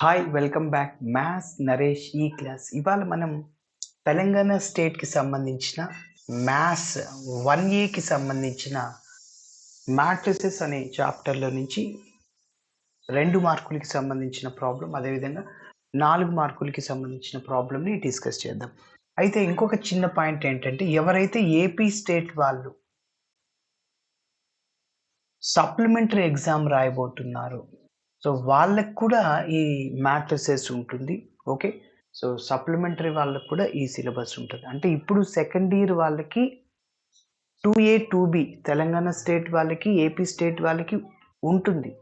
Hi welcome back maths Naresh ఈ class. ఇవాళ మనం తెలంగాణ స్టేట్కి సంబంధించిన మ్యాథ్స్ 1ఏకి సంబంధించిన మ్యాట్రిసెస్ అనే చాప్టర్లో నుంచి 2 మార్కులకి సంబంధించిన ప్రాబ్లం, అదేవిధంగా 4 మార్కులకి సంబంధించిన ప్రాబ్లమ్ని డిస్కస్ చేద్దాం. అయితే ఇంకొక చిన్న పాయింట్ ఏంటంటే, ఎవరైతే ఏపీ స్టేట్ వాళ్ళు సప్లిమెంటరీ ఎగ్జామ్ రాయబోతున్నారు, సో వాళ్ళకు కూడా ఈ మ్యాట్రిసెస్ ఉంటుంది. ఓకే, సో సప్లిమెంటరీ వాళ్ళకు కూడా ఈ సిలబస్ ఉంటుంది. అంటే ఇప్పుడు సెకండ్ ఇయర్ వాళ్ళకి 2A 2B తెలంగాణ స్టేట్ వాళ్ళకి ఏపీ స్టేట్ వాళ్ళకి ఉంటుంది.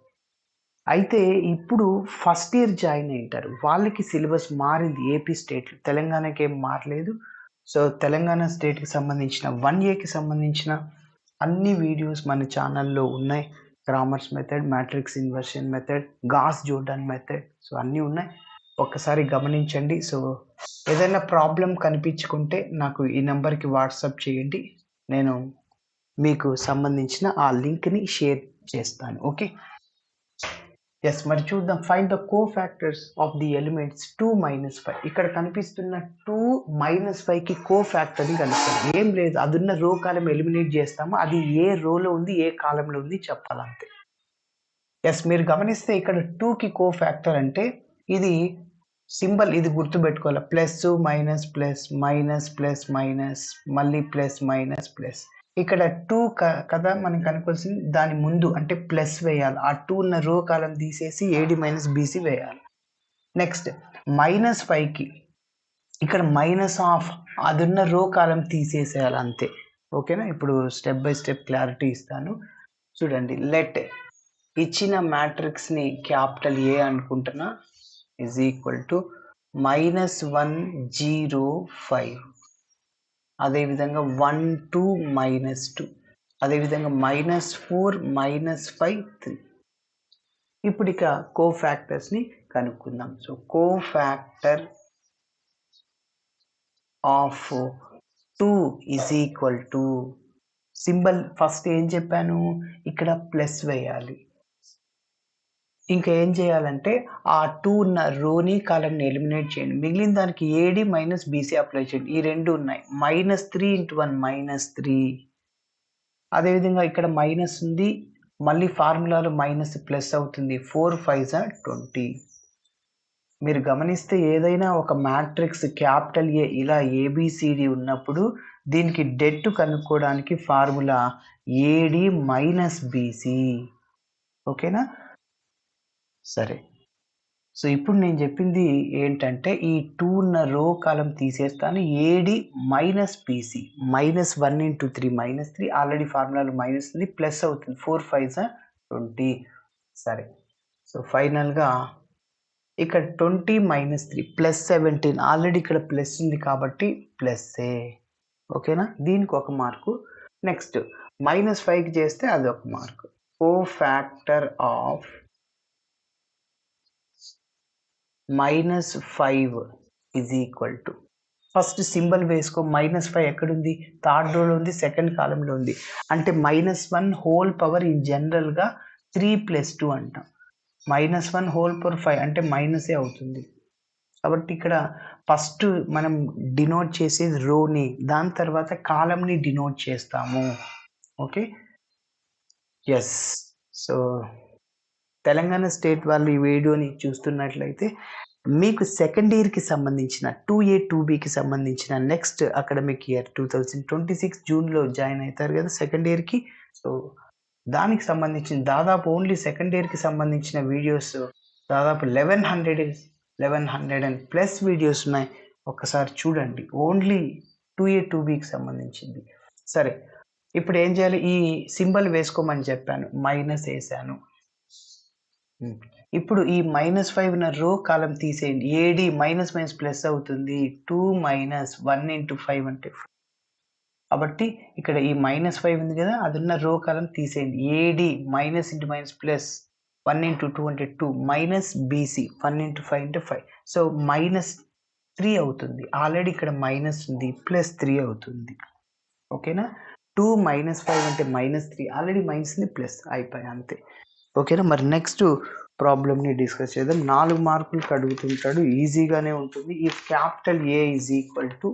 అయితే ఇప్పుడు ఫస్ట్ ఇయర్ జాయిన్ అయ్యారు వాళ్ళకి సిలబస్ మారింది. ఏపీ స్టేట్, తెలంగాణకి ఏం మారలేదు. సో తెలంగాణ స్టేట్కి సంబంధించిన 1ఏకి సంబంధించిన అన్ని వీడియోస్ మన ఛానల్లో ఉన్నాయి. Cramer's method, matrix inversion method, Gauss Jordan method, so అన్నీ ఉన్నాయి. ఒక్కసారి గమనించండి. సో ఏదైనా ప్రాబ్లం కనిపించుకుంటే నాకు ఈ నెంబర్కి వాట్సాప్ చేయండి, నేను మీకు సంబంధించిన ఆ లింక్ని షేర్ చేస్తాను. ఓకే, ఎస్, మరి చూద్దాం. Find the co factors of the elements 2 - 5. ఇక్కడ కనిపిస్తున్న 2 - 5కి కో ఫ్యాక్టర్ని కనుక్కోండి. ఏం లేదు, అదున్న రో కాలం ఎలిమినేట్ చేస్తాము, అది ఏ రోలో ఉంది ఏ కాలంలో ఉంది చెప్పాలంతే. ఎస్, మీరు గమనిస్తే ఇక్కడ 2కి కో ఫ్యాక్టర్ అంటే ఇది సింబల్, ఇది గుర్తుపెట్టుకోవాలి. Plus minus plus minus plus minus మళ్ళీ ప్లస్ మైనస్ ప్లస్. ఇక్కడ 2 కదా మనం కనుక్కోవాల్సింది, దాని ముందు అంటే ప్లస్ వేయాలి. ఆ 2 ఉన్న రో కాలం తీసేసి AD - BC వేయాలి. నెక్స్ట్ -5కి ఇక్కడ -ఆఫ్, అదున్న రో కాలం తీసేసేయాలి అంతే. ఓకేనా, ఇప్పుడు స్టెప్ బై స్టెప్ క్లారిటీ ఇస్తాను. చూడండి, లెట్ ఇచ్చిన మ్యాట్రిక్స్ని క్యాపిటల్ A అనుకుంటున్నా, ఈజ్ ఈక్వల్ టు -105, అదేవిధంగా 1 2 -2, అదేవిధంగా -4 -5 3. ఇప్పుడు ఇక కో ఫ్యాక్టర్స్ని కనుక్కుందాం. So co factor of 2 is equal to, symbol first ఏం చెప్పాను, ఇక్కడ ప్లస్ వేయాలి. ఇంకా ఏం చేయాలంటే ఆ 2 ఉన్న రోని కాలంని ఎలిమినేట్ చేయండి. మిగిలిన దానికి AD - BC అప్లై చేయండి. ఈ రెండు ఉన్నాయి. -3 × 1 -3. అదేవిధంగా ఇక్కడ మైనస్ ఉంది, మళ్ళీ ఫార్ములాలో మైనస్ ప్లస్ అవుతుంది. 4 5 20. మీరు గమనిస్తే ఏదైనా ఒక మ్యాట్రిక్స్ క్యాపిటల్ A ఇలా ABCD ఉన్నప్పుడు దీనికి డెట్ కనుక్కోవడానికి ఫార్ములా AD - BC. ఓకేనా, సరే. సో ఇప్పుడు నేను చెప్పింది ఏంటంటే, ఈ 2 ఉన్న రో కాలం తీసేస్తాను. AD - BC, -1 × 3 -3, ఆల్రెడీ ఫార్ములాలో మైనస్ ఉంది, ప్లస్ అవుతుంది. 4 5 20. సరే, సో ఫైనల్గా ఇక్కడ 20 - 3 +17, ఆల్రెడీ ఇక్కడ ప్లస్ ఉంది కాబట్టి ప్లస్సే. ఓకేనా, దీనికి ఒక మార్కు. నెక్స్ట్ -5కి చేస్తే అది ఒక mark. Co factor of -5 is equal to, first symbol వేసుకో. -5 ఎక్కడుంది, థర్డ్ రోలో ఉంది, సెకండ్ కాలంలో ఉంది. అంటే -1 హోల్ పవర్ ఇన్ జనరల్గా 3 + 2 అంటాం. -1 హోల్ పవర్ 5 అంటే మైనసే అవుతుంది. కాబట్టి ఇక్కడ ఫస్ట్ మనం డినోట్ చేసేది రోని, దాని తర్వాత కాలంని డినోట్ చేస్తాము. Okay, yes. So Telangana state వాళ్ళు ఈ వీడియోని చూస్తున్నట్లయితే మీకు సెకండ్ ఇయర్కి సంబంధించిన 2A 2Bకి సంబంధించిన నెక్స్ట్ అకాడమిక్ ఇయర్ 2026 జూన్లో జాయిన్ అవుతారు కదా సెకండ్ ఇయర్కి. సో దానికి సంబంధించిన దాదాపు ఓన్లీ సెకండ్ ఇయర్కి సంబంధించిన వీడియోస్ దాదాపు 1100+ వీడియోస్ ఉన్నాయి. ఒక్కసారి చూడండి, ఓన్లీ 2A 2Bకి సంబంధించింది. సరే, ఇప్పుడు ఏం చేయాలి, ఈ సింబల్ వేసుకోమని చెప్పాను, మైనస్ వేసాను. ఇప్పుడు ఈ -5 ఉన్న రో కాలం తీసేయండి. AD ప్లస్ అవుతుంది. 2 - 1 × 5 అంటే, కాబట్టి ఇక్కడ ఈ -5 ఉంది కదా, అది ఉన్న రో కాలం తీసేయండి. AD -× ప్లస్ 1 × 2 అంటే 2, BC 1 × 5 అంటే 5. సో -3 అవుతుంది. ఆల్రెడీ ఇక్కడ మైనస్ ఉంది, +3 అవుతుంది. ఓకేనా, 2 - 5 అంటే -3, ఆల్రెడీ మైనస్ ఉంది, ప్లస్ అయిపోయి అంతే. ఓకేనా, మరి నెక్స్ట్ ప్రాబ్లమ్ని డిస్కస్ చేద్దాం. 4 మార్కులకు అడుగుతుంటాడు, ఈజీగానే ఉంటుంది. If capital A is equal to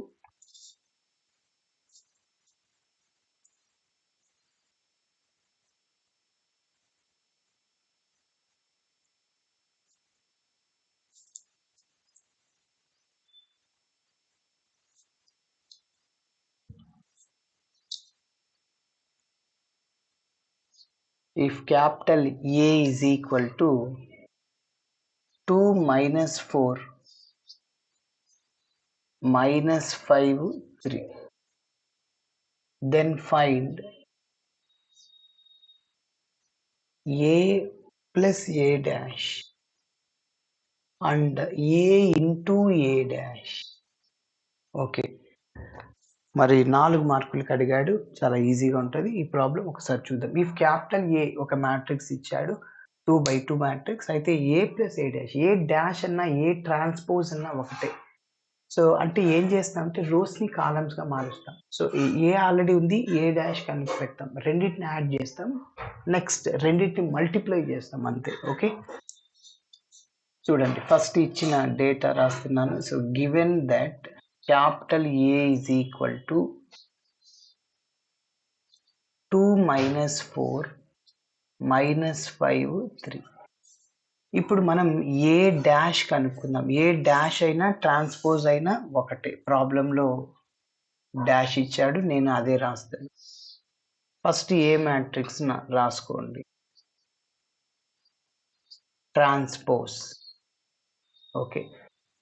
if capital A is equal to 2 minus 4 minus 5 3, then find A plus A dash and A into A dash. Okay, మరి 4 మార్కులకు అడిగాడు, చాలా ఈజీగా ఉంటుంది ఈ ప్రాబ్లం. ఒకసారి చూద్దాం. ఇఫ్ క్యాపిటల్ ఏ ఒక మ్యాట్రిక్స్ ఇచ్చాడు, 2x2 మ్యాట్రిక్స్, అయితే ఏ plus A dash, A dash అన్నా ఏ ట్రాన్స్పోజ్ అన్నా ఒకటే. సో అంటే ఏం చేస్తాం అంటే రోస్ని కాలమ్స్గా మారుస్తాం. సో ఏ ఆల్రెడీ ఉంది, ఏ డాష్ కనిపి పెడతాం, రెండింటిని యాడ్ చేస్తాం, నెక్స్ట్ రెండింటిని మల్టిప్లై చేస్తాం, అంతే. ఓకే, చూడండి, ఫస్ట్ ఇచ్చిన డేటా రాస్తున్నాను. So given that capital A is equal to 2 minus 4 minus 5 3. ఇప్పుడు మనం ఏ డాష్ కనుక్కుందాం. ఏ డాష్ అయినా ట్రాన్స్పోజ్ అయినా ఒకటే. ప్రాబ్లంలో డాష్ ఇచ్చాడు, నేను అదే రాస్తాను. ఫస్ట్ ఏ మ్యాట్రిక్స్ రాసుకోండి, ట్రాన్స్పోజ్. ఓకే,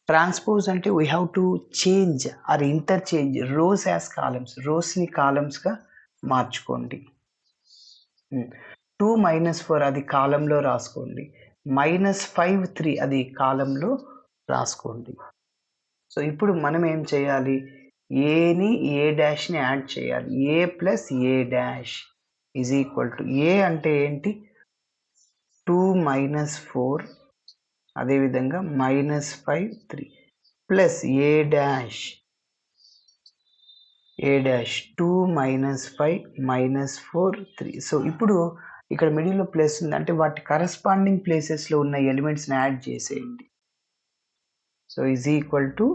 ట్రాన్స్పోజ్ అంటే we have to change or interchange rows as columns. రోస్ని కాలమ్స్గా మార్చుకోండి. 2 minus 4 అది కాలంలో రాసుకోండి, -5 3 అది కాలంలో రాసుకోండి. సో ఇప్పుడు మనం ఏం చేయాలి, ఏని ఏ డాష్ని యాడ్ చేయాలి. A plus A dash is equal to, A అంటే ఏంటి, 2 minus 4, అదేవిధంగా -5 3 plus A dash 2 minus 5 minus 4 3. So ఇప్పుడు ఇక్కడ మిడిల్లో ప్లస్ ఉంది అంటే వాటి కరస్పాండింగ్ ప్లేసెస్లో ఉన్న ఎలిమెంట్స్ని యాడ్ చేసేయండి. సో ఈజ్ ఈక్వల్ టు,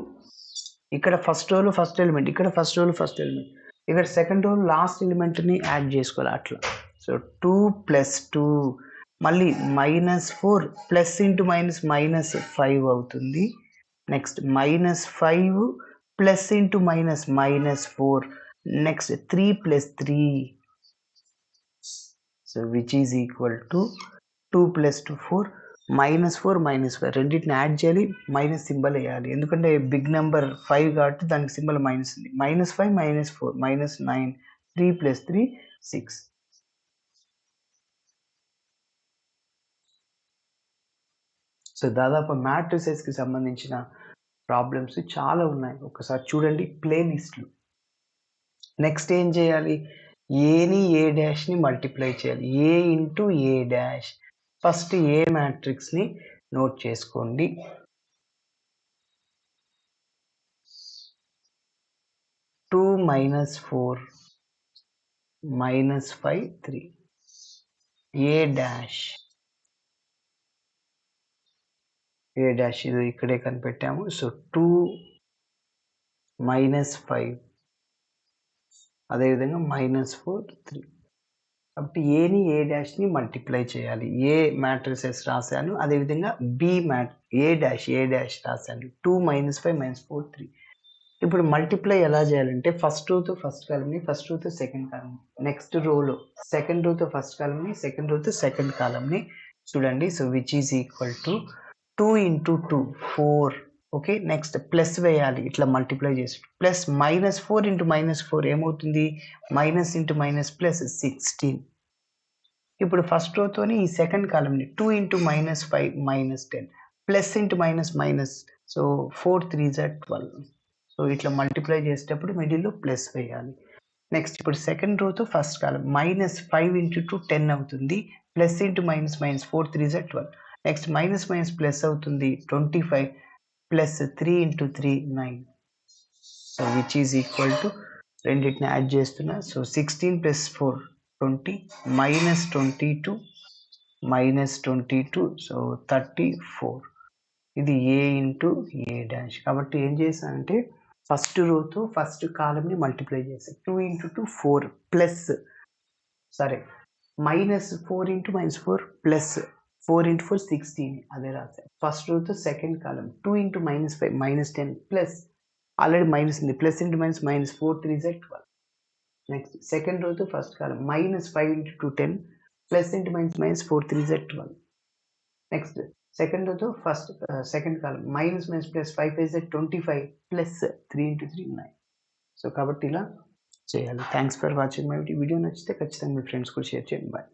ఇక్కడ ఫస్ట్ రోలో ఫస్ట్ ఎలిమెంట్, ఇక్కడ ఫస్ట్ రోలో ఫస్ట్ ఎలిమెంట్, ఇక్కడ సెకండ్ రోలో లాస్ట్ ఎలిమెంట్ని యాడ్ చేసుకోవాలి అట్లా. సో 2 + 2, మళ్ళీ -4 ప్లస్ ఇంటూ మైనస్ -5 అవుతుంది. Next -5 plus into minus -4, next 3 + 3, so which is equal to 2 + 2 4, -4 -5 రెండింటిని యాడ్ చేయాలి, మైనస్ సింబల్ వేయాలి, ఎందుకంటే బిగ్ నెంబర్ 5 కాబట్టి దానికి సింబల్ మైనస్ ఉంది. -5 -4 -9, 3 + 3 6. సో దాదాపు మ్యాట్రిసెస్కి సంబంధించిన ప్రాబ్లమ్స్ చాలా ఉన్నాయి, ఒకసారి చూడండి ప్లేలిస్ట్లు. నెక్స్ట్ ఏం చేయాలి, ఏని ఏ డాష్ని మల్టిప్లై చేయాలి, ఏ ఇంటూ ఏ డాష్. ఫస్ట్ ఏ మ్యాట్రిక్స్ని నోట్ చేసుకోండి. టూ -4 -5 3, ఏ డాష్ ఇది ఇక్కడే కనిపెట్టాము. సో 2 -5, అదేవిధంగా -4 3. కాబట్టి ఏని ఏ డాష్ని మల్టిప్లై చేయాలి. ఏ మ్యాట్రిసెస్ రాశాను, అదేవిధంగా బి ఏ డాష్ రాశాను. 2 -5 -4 3. ఇప్పుడు మల్టిప్లై ఎలా చేయాలంటే ఫస్ట్ రోతో ఫస్ట్ కాలమ్ని, ఫస్ట్ రోతో సెకండ్ కాలమ్ని, నెక్స్ట్ రోలో సెకండ్ రోతో ఫస్ట్ కాలమ్ని, సెకండ్ రోతో సెకండ్ కాలమ్ని చూడండి. So which is equal to 2 × 2 4. Okay, next plus వేయాలి, ఇట్లా మల్టిప్లై చేసి, ప్లస్ -4 × -4 ఏమవుతుంది, మైనస్ ఇంటూ మైనస్ ప్లస్ 16. ఇప్పుడు ఫస్ట్ రోతోని ఈ సెకండ్ కాలమ్ని 2 × -5 -10, plus into minus, so 4 3s 12. So ఇట్లా మల్టిప్లై చేసేటప్పుడు మిడిల్లో ప్లస్ వేయాలి. నెక్స్ట్ ఇప్పుడు సెకండ్ రోతో ఫస్ట్ కాలం -5 × 2 10 అవుతుంది, plus into minus 4 3s 12. Next minus plus అవుతుంది 25, plus 3 × 3 9. So which is equal to, రెండింటిని యాడ్ చేస్తున్నా. సో 16 + 4 20, -22 -22 సో 34 ఇది A ఇంటూ A డాష్. కాబట్టి ఏం చేశానంటే ఫస్ట్ రోతో ఫస్ట్ కాలమ్‌ని మల్టిప్లై చేశా. 2 ఇంటూ 2 4 ప్లస్ సరే -4 ఇంటూ -4 ప్లస్ 4 ఇంటూ 4 16 అదే రాశా. ఫస్ట్ రోతో second column 2 into -5 -10 plus already minus ఉంది. ప్లస్ ఇంటూ మైనస్ -4 3 జా 12. నెక్స్ట్ సెకండ్ రోతో first column -5 into 2 10 plus into -4 3 జా 12. నెక్స్ట్ సెకండ్ రోతో first second column minus plus 5 5 జా 25 ప్లస్ 3 ఇంటూ 3 9. సో కాబట్టి ఇలా చేయాలి. Thanks for watching my video. నచ్చితే ఖచ్చితంగా మీ ఫ్రెండ్స్ కూడా షేర్ చేయండి. బాయ్.